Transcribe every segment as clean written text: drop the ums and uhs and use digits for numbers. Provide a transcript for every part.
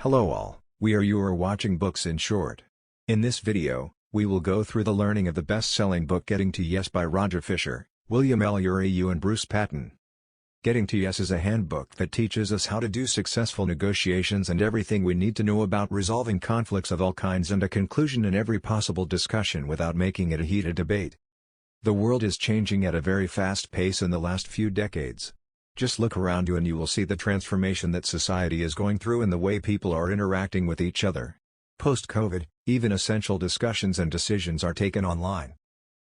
Hello all, you are watching Books in Short. In this video, we will go through the learning of the best-selling book Getting to Yes by Roger Fisher, William L. Ureyu and Bruce Patton. Getting to Yes is a handbook that teaches us how to do successful negotiations and everything we need to know about resolving conflicts of all kinds and a conclusion in every possible discussion without making it a heated debate. The world is changing at a very fast pace in the last few decades. Just look around you and you will see the transformation that society is going through in the way people are interacting with each other. Post-COVID, even essential discussions and decisions are taken online.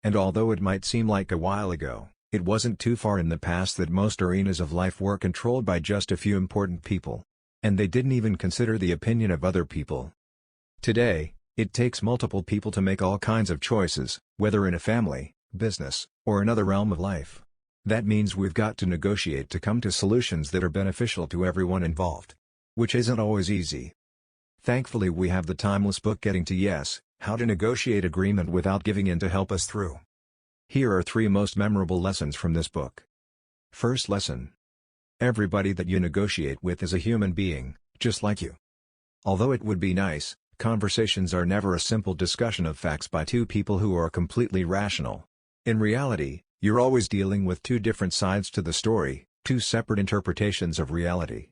And although it might seem like a while ago, it wasn't too far in the past that most arenas of life were controlled by just a few important people. And they didn't even consider the opinion of other people. Today, it takes multiple people to make all kinds of choices, whether in a family, business, or another realm of life. That means we've got to negotiate to come to solutions that are beneficial to everyone involved. Which isn't always easy. Thankfully we have the timeless book Getting to Yes, How to Negotiate Agreement Without Giving In to help us through. Here are 3 most memorable lessons from this book. First lesson. Everybody that you negotiate with is a human being, just like you. Although it would be nice, conversations are never a simple discussion of facts by 2 people who are completely rational. In reality, you're always dealing with 2 different sides to the story, 2 separate interpretations of reality.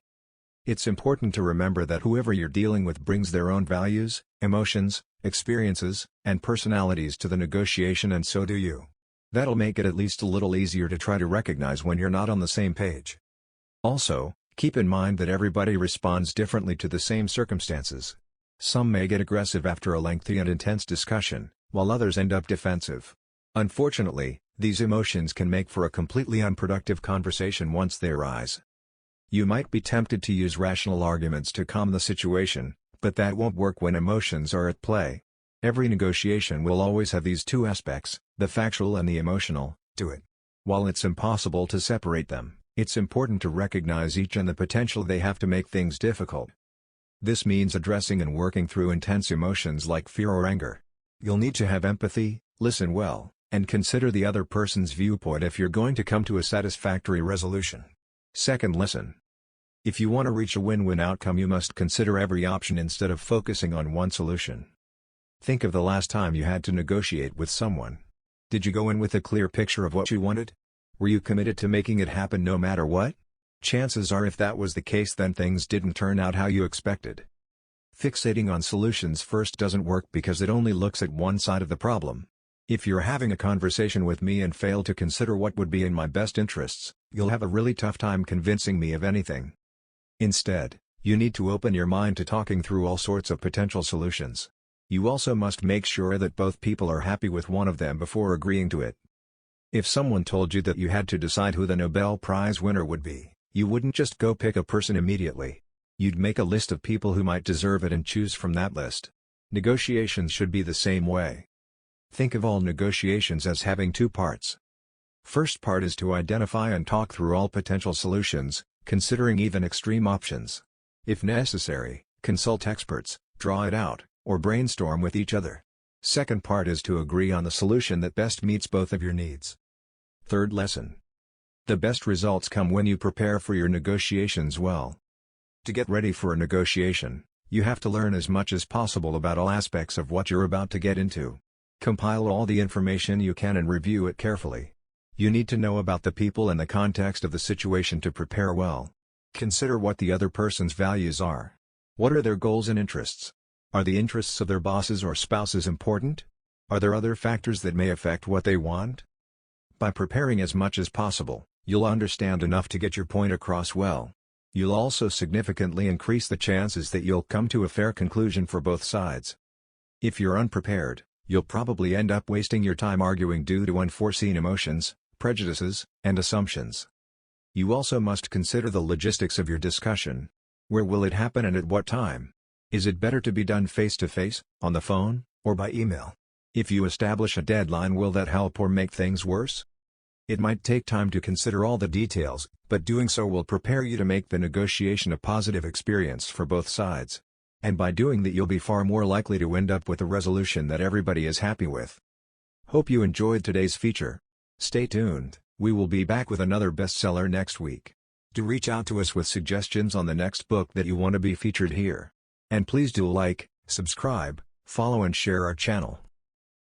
It's important to remember that whoever you're dealing with brings their own values, emotions, experiences, and personalities to the negotiation, and so do you. That'll make it at least a little easier to try to recognize when you're not on the same page. Also, keep in mind that everybody responds differently to the same circumstances. Some may get aggressive after a lengthy and intense discussion, while others end up defensive. Unfortunately, these emotions can make for a completely unproductive conversation once they arise. You might be tempted to use rational arguments to calm the situation, but that won't work when emotions are at play. Every negotiation will always have these 2 aspects, the factual and the emotional, to it. While it's impossible to separate them, it's important to recognize each and the potential they have to make things difficult. This means addressing and working through intense emotions like fear or anger. You'll need to have empathy, listen well, and consider the other person's viewpoint if you're going to come to a satisfactory resolution. Second lesson. If you want to reach a win-win outcome, you must consider every option instead of focusing on one solution. Think of the last time you had to negotiate with someone. Did you go in with a clear picture of what you wanted? Were you committed to making it happen no matter what? Chances are if that was the case, then things didn't turn out how you expected. Fixating on solutions first doesn't work because it only looks at one side of the problem. If you're having a conversation with me and fail to consider what would be in my best interests, you'll have a really tough time convincing me of anything. Instead, you need to open your mind to talking through all sorts of potential solutions. You also must make sure that both people are happy with one of them before agreeing to it. If someone told you that you had to decide who the Nobel Prize winner would be, you wouldn't just go pick a person immediately. You'd make a list of people who might deserve it and choose from that list. Negotiations should be the same way. Think of all negotiations as having 2 parts. First part is to identify and talk through all potential solutions, considering even extreme options. If necessary, consult experts, draw it out, or brainstorm with each other. Second part is to agree on the solution that best meets both of your needs. Third lesson. The best results come when you prepare for your negotiations well. To get ready for a negotiation, you have to learn as much as possible about all aspects of what you're about to get into. Compile all the information you can and review it carefully. You need to know about the people and the context of the situation to prepare well. Consider what the other person's values are. What are their goals and interests? Are the interests of their bosses or spouses important? Are there other factors that may affect what they want? By preparing as much as possible, you'll understand enough to get your point across well. You'll also significantly increase the chances that you'll come to a fair conclusion for both sides. If you're unprepared, you'll probably end up wasting your time arguing due to unforeseen emotions, prejudices, and assumptions. You also must consider the logistics of your discussion. Where will it happen and at what time? Is it better to be done face-to-face, on the phone, or by email? If you establish a deadline, will that help or make things worse? It might take time to consider all the details, but doing so will prepare you to make the negotiation a positive experience for both sides. And by doing that, you'll be far more likely to end up with a resolution that everybody is happy with. Hope you enjoyed today's feature. Stay tuned, we will be back with another bestseller next week. Do reach out to us with suggestions on the next book that you want to be featured here. And please do like, subscribe, follow and share our channel.